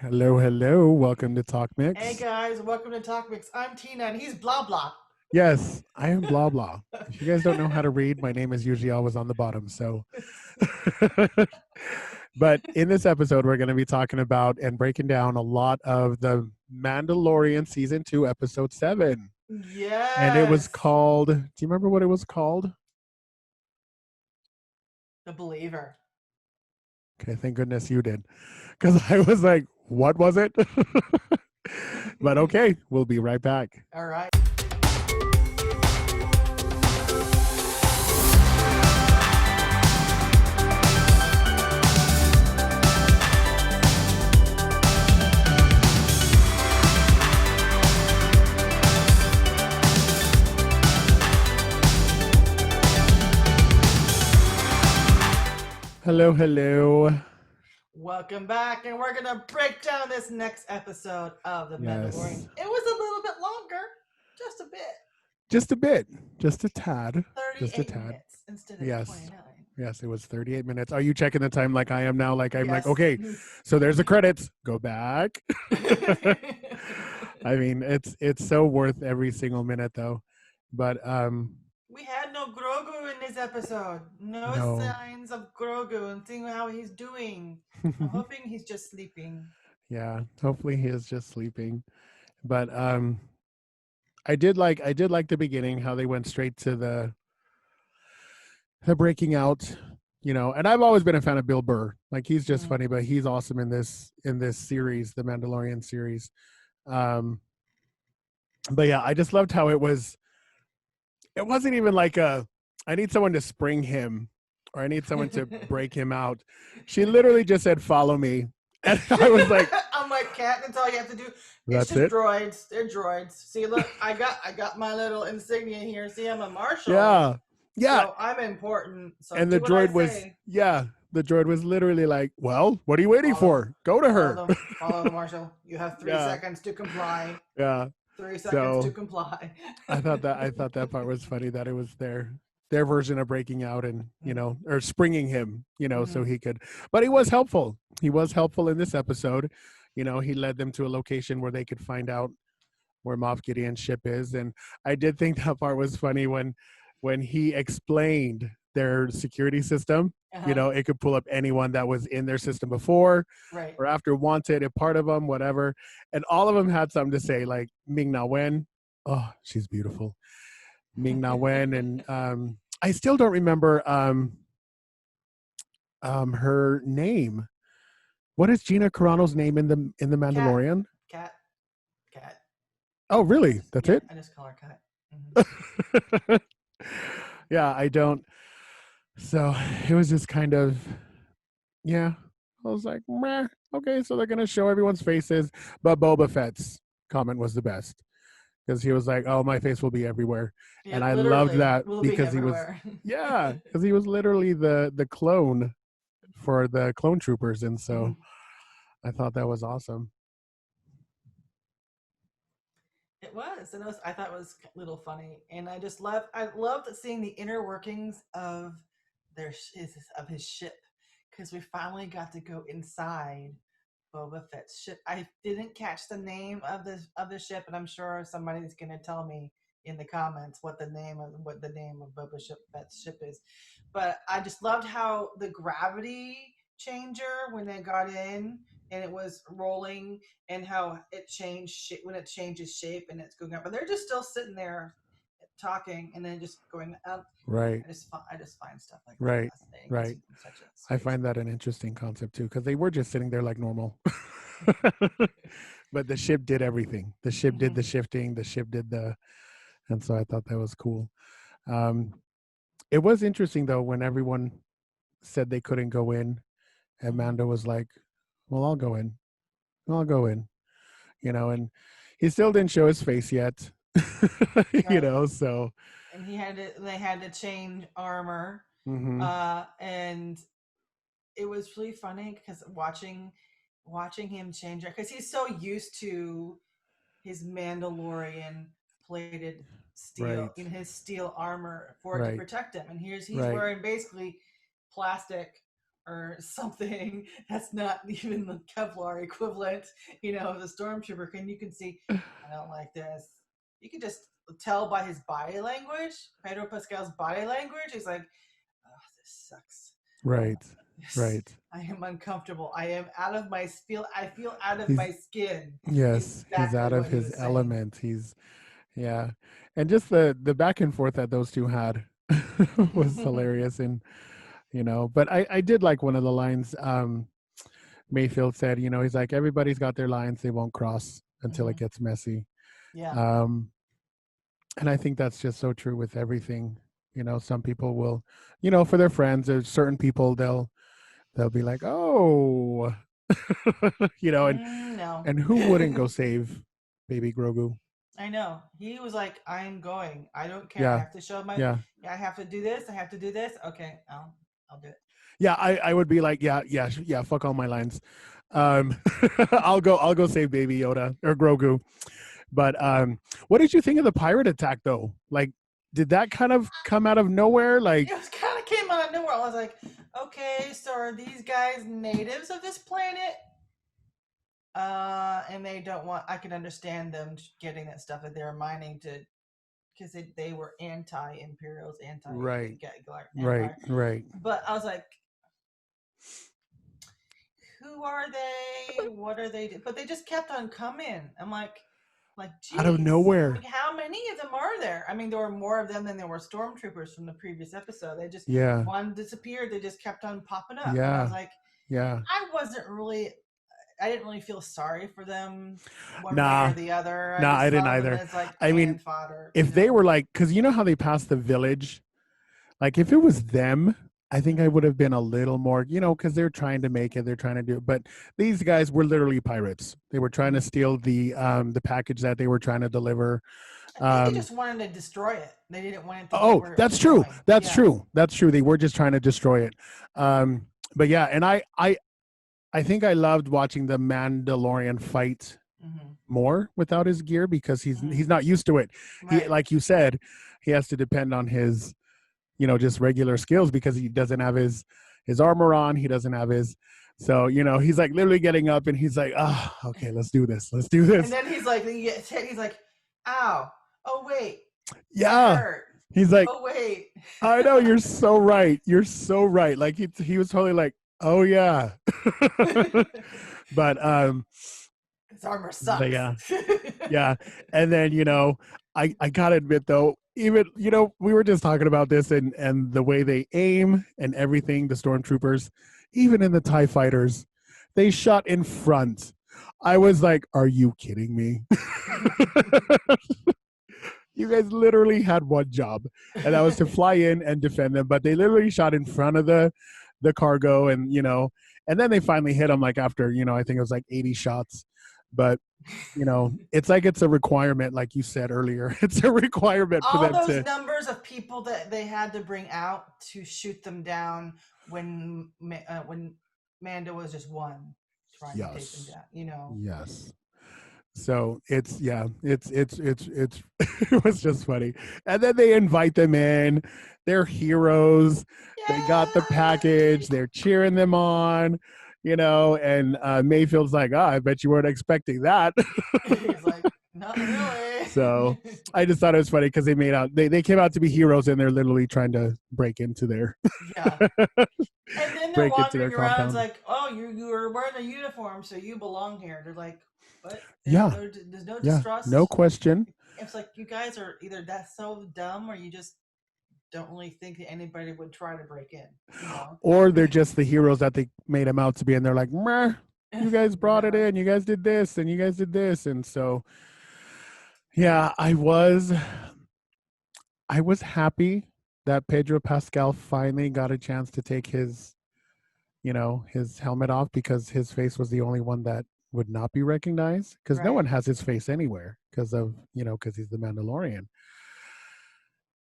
Hello, hello. Welcome to Talk Hey Mix. guys, welcome to Talk Mix. I'm Tina and he's blah blah. Yes, I am blah blah. If you guys don't know how to read, my name is usually always on the bottom. So, but in this episode, we're going to be talking about and breaking down a lot of the Mandalorian season 2, episode 7. And it was Yes, called, do you remember what it was called? the believer. Okay, thank goodness you did. Because I was like, what was it? But okay, we'll be right back. All right. Hello, hello. Welcome back, and we're gonna break down this next episode of The Mandalorian. Yes. It was a little bit longer, just a bit. Just a bit, just a tad, just a 38 tad. minutes instead of Yes. 29. Yes, it was 38 minutes. Are you checking the time like I am now? Like I'm like, Yes. okay, so there's the credits. Go back. I mean, it's so worth every single minute though. But We had no Grogu in this episode. No no. signs of Grogu and seeing how he's doing. I'm hoping he's just sleeping. Yeah, hopefully he is just sleeping. But I did like the beginning how they went straight to the breaking out, and I've always been a fan of Bill Burr. Like he's just Mm. funny, but he's awesome in this series, the Mandalorian series. Um, but yeah, I just loved how it wasn't even like I need someone to spring him or I need someone to break him out. She literally just said, "Follow me." And I was like, I'm like, Cat, that's all you have to do. It's that's just it. droids. They're droids. See, look, I got my little insignia here. See, I'm a marshal. Yeah. Yeah. So I'm important. So And the do what I droid was, say. yeah, the droid was literally like, well, what are you waiting Follow for? Go to her. follow the marshal. You have 3 Yeah. seconds to comply. Yeah. 3 seconds to So comply. I thought that part was funny that it was their version of breaking out and or springing him, so Mhm. he could. But he was helpful. He was helpful in this episode. He led them to a location where they could find out where Moff Gideon's ship is, and I did think that part was funny when he explained their security system. Uh-huh. It could pull up anyone that was in their system before Right. or after wanted, a part of them, whatever. And all of them had something to say, like Ming Na Wen. Oh, she's beautiful. Ming Na Wen. And I still don't remember her name. What is Gina Carano's name in the Cat. Mandalorian? Cat. Cat. Oh, really? That's Yeah, it? I just call her Cat. Mhm. Yeah, I don't. So it was just kind of, yeah. I was like, meh, okay, so they're gonna show everyone's faces, but Boba Fett's comment was the best because he was like, "Oh, my face will be everywhere," Yeah, and I loved literally that will be because he was, everywhere. yeah, because he was literally the clone for the clone troopers, and so Mhm. I thought that was awesome. It was, and I thought it was a little funny, and I loved seeing the inner workings of his ship, because we finally got to go inside Boba Fett's ship. I didn't catch the name of the ship, and I'm sure somebody's gonna tell me in the comments what the name of Fett's ship is. But I just loved how the gravity changer when they got in and it was rolling and how it changed when it changes shape and it's going up, but they're just still sitting there talking and then just going up. Right, I just find stuff like that right, fascinating because right. he's such a I strange find that an interesting concept too because they were just sitting there like normal. But the ship did everything. The ship did Mhm. the shifting. The ship did and so I thought that was cool. Um, it was interesting though when everyone said they couldn't go in, and Mhm. Mando was like, "Well, I'll go in. I'll go in." And he still didn't show his face yet. Right. So And they had to change armor, hmm and it was really funny because watching him change it because he's so used to his Mandalorian plated steel, right, his steel armor for it to right, protect him, and he's right, wearing basically plastic or something that's not even the Kevlar equivalent, of the stormtrooper. And you can see, I don't like this. You can just tell by his body language, Pedro Pascal's body language. He's like, oh, this sucks. Oh Right. my goodness. Right. I am uncomfortable. I am out of my I feel out of He's my skin. Is yes, he's exactly out of what he his was saying. element. He's yeah. And just the back and forth that those two had was hilarious. And but I did like one of the lines Mayfield said, he's like, everybody's got their lines they won't cross until it gets messy. Yeah. Um, and I think that's just so true with everything. Some people will, for their friends, there's certain people they'll be like, oh, and No. who wouldn't go save baby Grogu? I know. He was like, I'm going. I don't care. I Yeah, have to show my yeah, yeah, I have to do this. I have to do this. Okay, I'll do it. yeah. I would be like, yeah, yeah, yeah. Fuck all my lines. Um, I'll go save baby Yoda or Grogu. But what did you think of the pirate attack though? Like, did that kind of come out of nowhere? Like, It was kind of came out of nowhere. I was like, okay, so are these guys natives of this planet? And they don't want. I can understand them getting that stuff that they're mining to, because they were anti-imperials, right, right, anti-empire. right. But I was like, who are they? What are they? But they just kept on coming. I'm like, Out of geez, nowhere. like how many of them are there? I mean, there were more of them than there were stormtroopers from the previous episode. They just Yeah, one disappeared. They just kept on popping up, and I was yeah, like, yeah. I didn't really feel sorry for them one way or Nah, the other. I nah. I just didn't saw them either. as like I mean, cannon fodder, if they were like, because you know how they passed the village. Like, if it was them, I think I Mm-hmm. would have been a little more, because they're trying to make it, they're trying to do it. But these guys were literally pirates. They were trying to Mm-hmm. steal the package that they were trying to deliver. I think they Um, just wanted to destroy it. They didn't want it to get oh, where it that's was true. going. That's Yeah. true. That's true. They were just trying to destroy it. But yeah, and I think I loved watching the Mandalorian fight Mm-hmm. more without his gear because Mm-hmm. he's not used to it. He, Right. like you said, he has to depend on his just regular skills because he doesn't have his armor on. He doesn't have his. So he's like literally getting up and he's like, oh, okay, let's do this. Let's do And this. then he's like, he gets hit. He's like, ow. Oh, wait. That Yeah. hurt. He's like, Oh, wait. I know, you're so right. You're so right. Like he was totally like, oh yeah. but His armor but sucks. yeah, yeah. And then I gotta admit though, even we were just talking about this and the way they aim and everything, the stormtroopers, even in the TIE fighters, they shot in front. I was like, are you kidding me? You guys literally had one job, and that was to fly in and defend them. But they literally shot in front of the cargo, and and then they finally hit them like after I think it was like 80 shots. But it's like it's a requirement, like you said earlier. It's a requirement for All them those to. numbers of people that they had to bring out to shoot them down when Mando was just one trying to take them Yes, down. yes. So it's it was just funny. And then they invite them in. They're heroes. They got the package. Yay! They're cheering them on, and Mayfield's like, oh, I bet you weren't expecting that. He's like, not So really. I just thought it was funny because they came out to be heroes and they're literally trying to break into their Yeah. And then they're break into their wandering around. It's compound. like, oh, you are wearing a uniform, so you belong here. They're like, what? Yeah, There's no yeah, distrust. no question. It's like you guys are either that so dumb or you just don't really think that anybody would try to break in. Or they're just the heroes that they made them out to be, and they're like, meh, you guys brought it in, you guys did this, and you guys did this, and so yeah, I was happy that Pedro Pascal finally got a chance to take his helmet off because his face was the only one that would not be recognized because no Right. one has his face anywhere because he's the Mandalorian.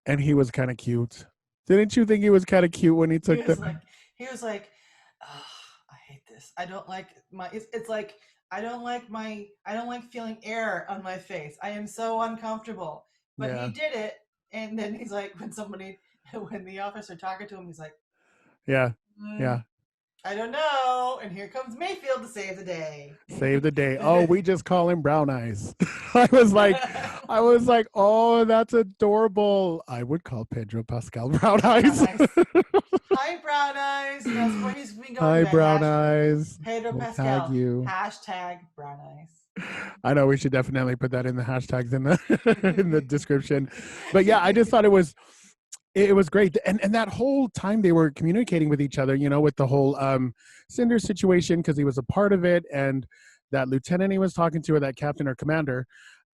And he was kind of cute. Didn't you think he was kind of cute when he He took was the like, he was like, oh, I hate this. I don't like my. It's like I don't like feeling air on my face. I am so uncomfortable. But he yeah, did it, and then he's like, when the officer talking to him, he's like, yeah, mm, yeah. I don't know. And here comes Mayfield to save the day. Save the day. Oh, we just call him Brown Eyes. I was like, oh, that's adorable. I would call Pedro Pascal Brown Brown Eyes. Eyes. Hi, Brown Eyes. That's where he's been going Hi, by. Brown Eyes. Pedro We'll tag Pascal. you. Hashtag Brown Eyes. I know we should definitely put that in the hashtags in the in the description. But yeah, I just thought it was great. And that whole time they were communicating with each other, with the whole Cinder situation, because he was a part of it, and that lieutenant he was talking to, or that captain or commander.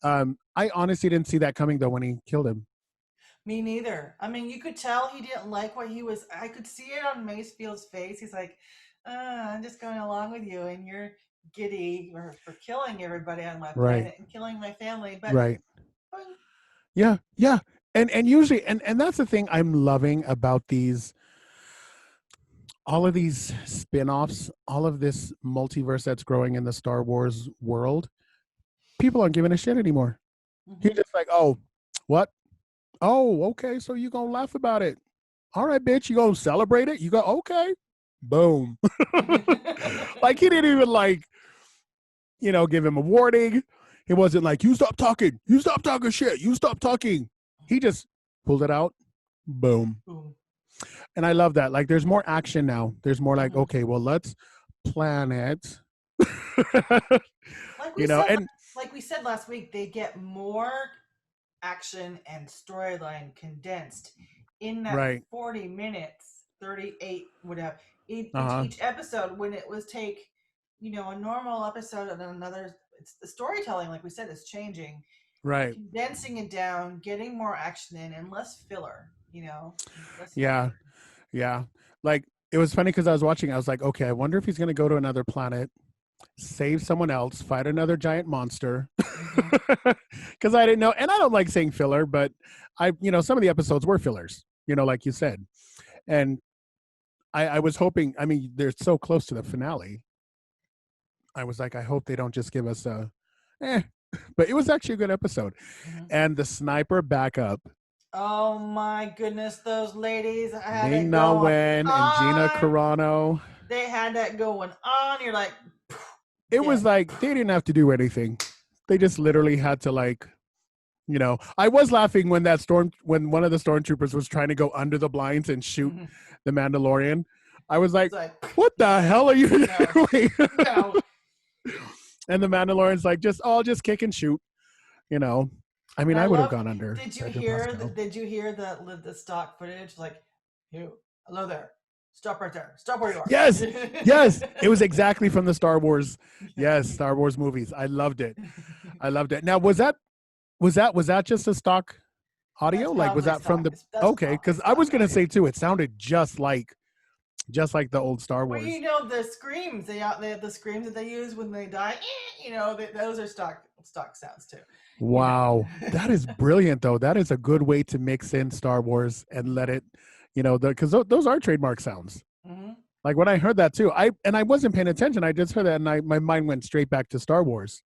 I honestly didn't see that coming though when he killed him. Me neither. I mean, you could tell he didn't like what he was. I could see it on Macefield's face. He's like, I'm just going along with you, and you're giddy for killing everybody on my Right. planet and killing my family. But Right. Yeah. Yeah. And usually and that's the thing I'm loving about all of these spin-offs, all of this multiverse that's growing in the Star Wars world. People aren't giving a shit anymore. He's just like, oh, what? Oh, okay. So you gonna laugh about it? All right, bitch. You gonna celebrate it? You go, okay. Boom. Like he didn't even give him a warning. He wasn't like, you stop talking. You stop talking shit. You stop talking. He just pulled it out. Boom. Boom. And I love that. Like there's more action now. There's more like, okay, well, let's plan it. Like we said last week, they get more action and storyline condensed in that right. 40 minutes, 38, whatever, each episode, when it was take, a normal episode and another. It's the storytelling, like we said, is changing. Right. Condensing it down, getting more action in, and less filler, less yeah. filler. Yeah. Like it was funny because I was watching, I was like, okay, I wonder if he's going to go to another planet, save someone else, fight another giant monster. Because I didn't know. And I don't like saying filler, but some of the episodes were fillers, like you said. And I was hoping, I mean, they're so close to the finale. I was like, I hope they don't just give us but it was actually a good episode. And the sniper backup. Oh my goodness, those ladies had Ming Na Wen and Gina Carano. They had that going on. You're like, it was like they didn't have to do anything. They just literally had to I was laughing when when one of the stormtroopers was trying to go under the blinds and shoot the Mandalorian. I was like, what the hell are you doing? No. And the Mandalorian's like, just kick and shoot. I mean, I would have gone under. Did you hear the stock footage? Like, hello there. Stop right there. Stop where you are. Yes. Yes. It was exactly from the Star Wars. Yes, Star Wars movies. I loved it. I loved it. Now, was that just a stock audio? Like, was that from the? Okay, because I was gonna say too, it sounded just like the old Star Wars. Well, the screams they have the screams that they use when they die. Those are stock sounds too. Wow, that is brilliant though. That is a good way to mix in Star Wars and let it, because those are trademark sounds. Mm-hmm. Like when I heard that too, I wasn't paying attention. I just heard that, and my mind went straight back to Star Wars.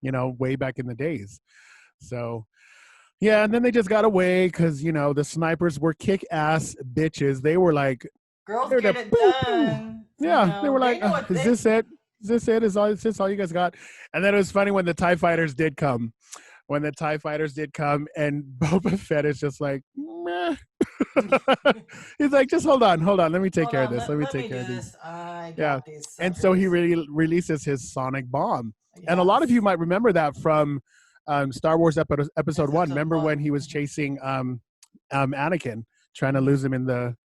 Way back in the days. So, yeah, and then they just got away because the snipers were kick-ass bitches. They were like, girls get it done. Yeah, they were like, is this it? Is this it? Is this all you guys got? And then it was funny when the TIE fighters did come. And Boba Fett is just like, meh. He's like, just hold on. Let me take care of this. Let me take care of these. I got these suckers. And so he really releases his sonic bomb. Yes. And a lot of you might remember that from Star Wars episode 1. Remember when he was chasing Anakin, trying to lose him in the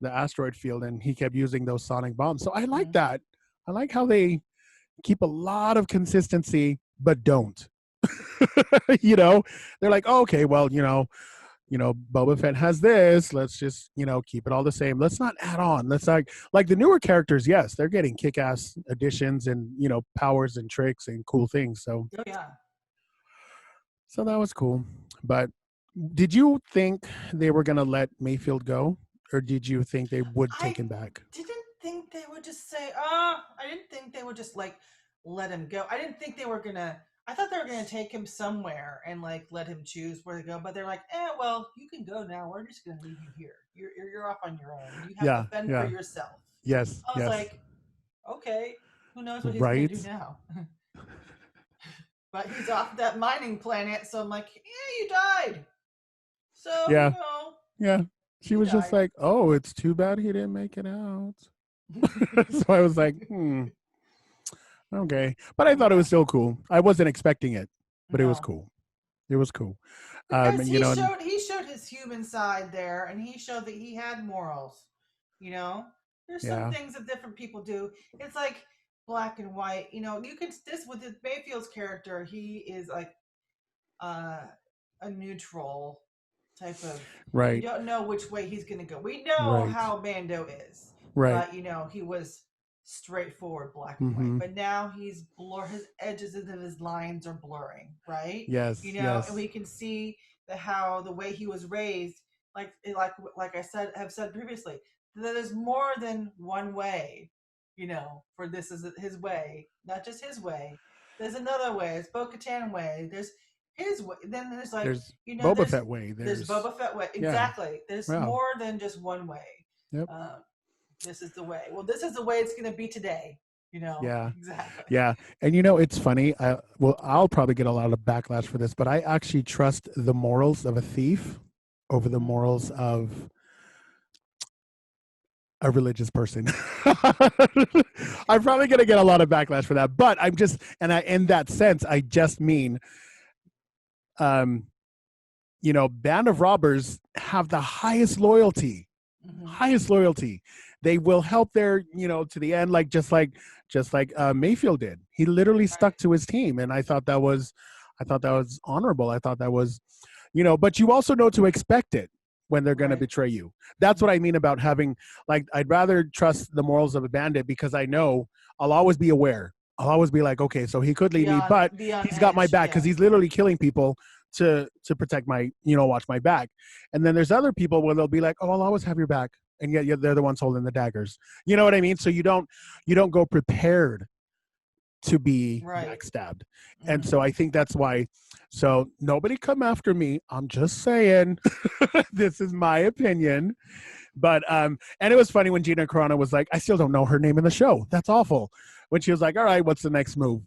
asteroid field, and he kept using those sonic bombs. So I like that. I like how they keep a lot of consistency, but don't. They're like, oh, okay, well, Boba Fett has this. Let's just, keep it all the same. Let's not add on. Let's like the newer characters. Yes, they're getting kick-ass additions and powers and tricks and cool things. So yeah. So that was cool. But did you think they were gonna let Mayfield go, or did you think they would take him back? Didn't think they would just say, I didn't think they would just let him go. I didn't think they were gonna. I thought they were gonna take him somewhere and let him choose where to go. But they're like, well, you can go now. We're just gonna leave you here. You're off on your own. You have to fend for yourself. Yes, I was yes. like, okay, who knows what he's gonna Right? do now? But he's off that mining planet, so I'm like, yeah, you died. So Yeah, yeah. She you was just died. like, "Oh, it's too bad he didn't make it out." So I was like, okay. But I thought it Yeah, was still cool. I wasn't expecting it, but it was no, cool. It was cool. because And you know, he showed his human side there, and he showed that he had morals. You know, there's some yeah, things that different people do. It's like black and white. You know, you can this with Mayfield's character. He is like uh, a neutral type of. You right, don't know which way he's going to go. We know right, how Mando is, right. but you know he was straightforward black and white. Mm-hmm. But now he's blur. His edges of his lines are blurring, right? You Yes, know, and yes. we can see how the way he was raised, like I said, have said previously, that there's more than one way. You know, for this is his way, not just his way. There's another way. It's Bo-Katan way. There's his way. Then there's like There's you know, Boba Fett way. there's There's Boba Fett way. yeah, Exactly. There's wow, more than just one way. yep, Um, this is the way. Well, this is the way it's going to be today. You know, yeah, exactly. yeah. And you know, it's funny. Well, I'll probably get a lot of backlash for this, but I actually trust the morals of a thief over the Mm-hmm. morals of a religious person. I'm probably going to get a lot of backlash for that, but I'm just, and I, in that sense, I just mean, um, you know, band of robbers have the Mm-hmm. highest loyalty. They will help their, you know, to the end, like just like Mayfield did. He literally Right. stuck to his team, and I thought that was honorable. I thought that was, you know, but you also know to expect it when they're going to Right. betray you. That's what Mm-hmm. I mean about having, like, I'd rather trust the morals of a bandit because I know I'll always be aware. I'll always be like, okay, so he could leave me, but Be on he's got my edge. back because Yeah. he's literally killing people to protect my, you know, watch my back. And then there's other people where they'll be like, oh, I'll always have your back, and yet they're the ones holding the daggers. You know what I mean? So you don't go prepared to be Right. backstabbed. And Mm-hmm. so I think that's why. So nobody come after me. I'm just saying, this is my opinion. But and it was funny when Gina Carano was like, I still don't know her name in the show. That's awful. When she was like, all right, what's the next move?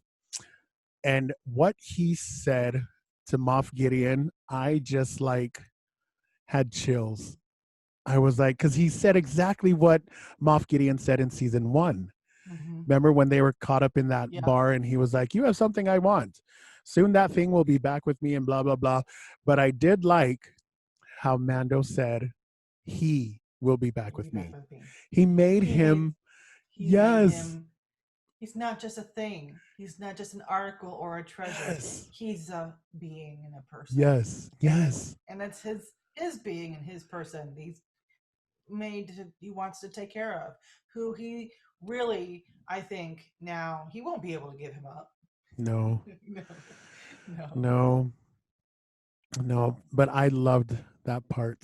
And what he said to Moff Gideon, I just like had chills. I was like, because he said exactly what Moff Gideon said in season one. Mm-hmm. Remember when they were caught up in that Yep. bar and he was like, you have something I want. Soon that thing will be back with me and blah, blah, blah. But I did like how Mando said, he will be back He'll be with back me. with me. He made He made. him, He made yes, him. He's not just a thing. He's not just an article or a treasure. yes, He's a being and a person, yes, and yes, that's his being and his person. He wants to take care of, who he really, I think now he won't be able to give him up. no, No, no. no, no. But I loved that part.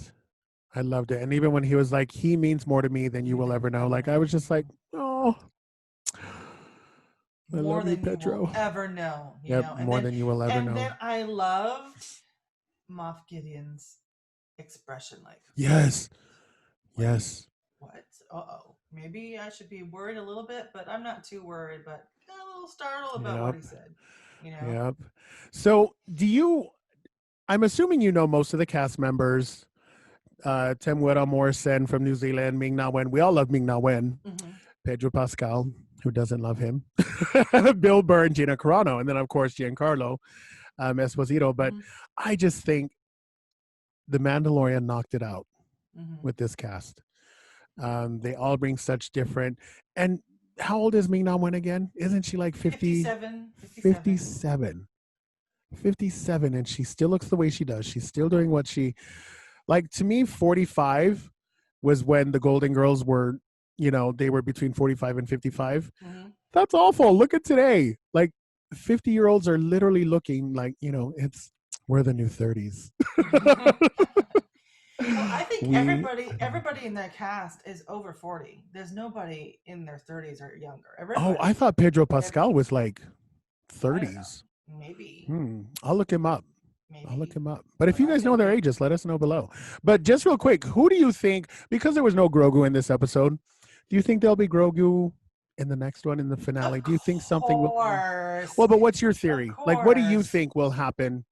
I loved it. And even when he was like, he means more to me than you will Than ever you know, ever like, I know. was just like, oh, I More love you, than you will Pedro. ever know, Yep, and more than you will ever and know. then I loved Moff Gideon's expression, like Yes, what yes, what uh-oh, maybe I should be worried a little bit, but I'm not too worried, but a little startled about what yep, he said, you know. yep. So, I'm assuming you know most of the cast members. Temuera Morrison from New Zealand, Ming Na Wen. We all love Ming Na Wen. Mm-hmm. Pedro Pascal, who doesn't love him? Bill Burr and Gina Carano. And then, of course, Giancarlo Esposito. But Mm-hmm. I just think The Mandalorian knocked it out Mm-hmm. with this cast. They all bring such different. And how old is Ming Na Wen again? Isn't she like 50, 57, 57. 57? 57, and she still looks the way she does. She's still doing what she, like, to me. 45 was when the Golden Girls were, you know, they were between 45 and 55. Mm-hmm. That's awful. Look at today. Like, 50-year-olds are literally looking like, you know, we're the new 30s. Well, I think we everybody in that cast is over 40. There's nobody in their 30s or younger. Oh, I Everybody. thought Pedro Every, Pascal was like I don't know. 30s. Maybe. I'll look him up. I'll look Maybe. him up. But if But you I guys know think their ages, let us know below. But just real quick, who do you think, because there was no Grogu in this episode, Do you think there'll be Grogu in the next one in the finale? Of Do you think something will? course. Well, but what's your Of theory? Like, what do you course. think will happen?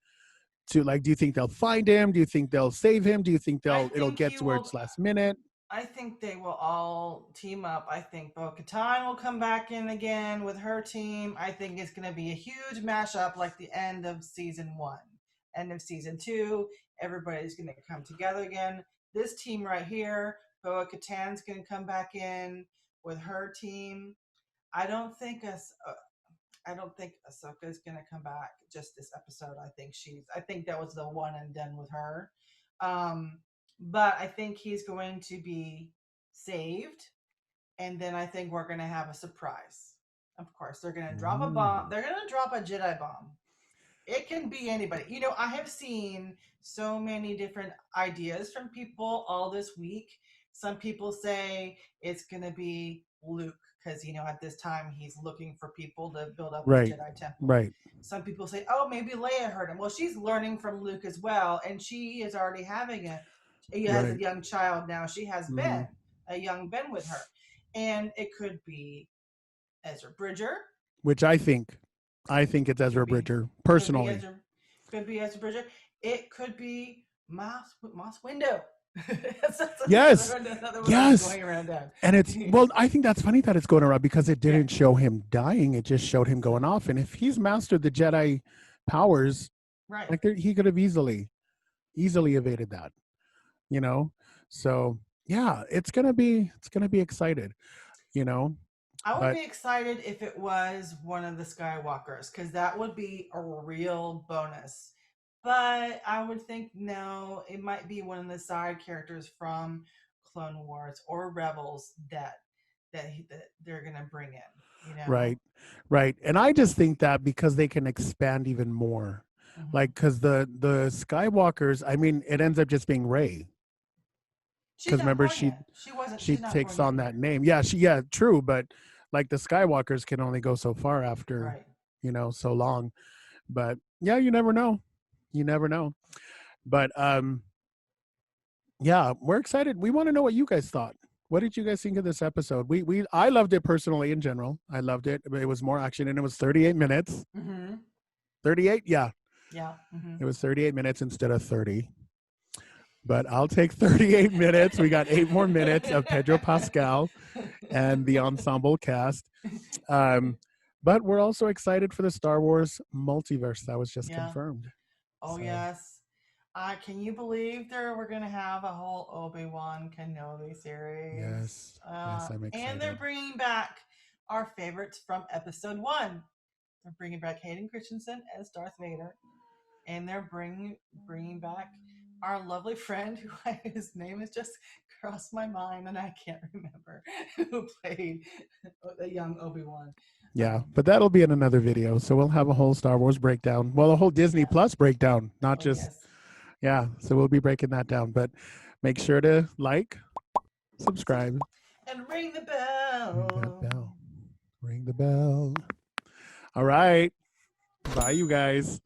To like, do you think they'll find him? Do you think they'll save him? Do you think I it'll think get he to where will. it's last minute? I think they will all team up. I think Bo Katan will come back in again with her team. I think it's going to be a huge mashup like the end of season 1. End of season 2, everybody's going to come together again. This team right here, Bo Katan's going to come back in with her team. I don't think us. I don't think Ahsoka is going to come back just this episode. I think that was the one and done with her. Um, but I think he's going to be saved, and then I think we're going to have a surprise. Of course, they're going to drop a bomb. Mm. They're going to drop a Jedi bomb. It can be anybody. I have seen so many different ideas from people all this week. Some people say it's going to be Luke because, at this time he's looking for people to build up the Right, Jedi Temple. right, Some people say, oh, maybe Leia heard him. Well, she's learning from Luke as well, and she is already having it. He has right. a young child now. She has Hmm. Ben, a young Ben with her. And it could be Ezra Bridger. Which I think it's Could Ezra be Bridger could be personally. Ezra could be Ezra Bridger. It could be Moss Window. That's Yes, another one that's yes. going around down. And it's well, I think that's funny that it's going around because it Yeah. didn't show him dying; it just showed him going off. And if he's mastered the Jedi powers, Right. like he could have easily evaded that. You know, so yeah, it's gonna be excited. You know, I would but be excited if it was one of the Skywalkers because that would be a real bonus. But I would think no, it might be one of the side characters from Clone Wars or Rebels that they're gonna bring in. right, right. And I just think that because they can expand even more, Mhm. like because the Skywalkers, I mean, it ends up just being Rey. She's Because not remember, born yet. She wasn't. she She's not takes born yet on that here. name. Yeah, yeah, true. But like the Skywalkers can only go so far after Right. so long. But yeah, you never know. You never know. But yeah, we're excited. We want to know what you guys thought. What did you guys think of this episode? I loved it personally in general. I loved it. It was more action and it was 38 minutes. Mm-hmm. 38? Yeah. Yeah. Mm-hmm. It was 38 minutes instead of 30. But I'll take 38 minutes. We got 8 more minutes of Pedro Pascal and the ensemble cast. Um, but we're also excited for the Star Wars multiverse that was just Yeah. confirmed. Oh So, yes. Can you believe we're gonna have a whole Obi-Wan Kenobi series? yes, yes, I'm And they're excited. bringing back our favorites from Episode 1. They're bringing back Hayden Christensen as Darth Vader, and they're bringing back our lovely friend who his name has just crossed my mind and I can't remember who played the young Obi-Wan. Yeah, but that'll be in another video. So we'll have a whole Star Wars breakdown. Well, a whole Disney Yeah. Plus breakdown, not Oh just, yes. yeah. So we'll be breaking that down. But make sure to like, subscribe, And ring the ring that bell. bell. Ring the bell. All right. Bye, you guys.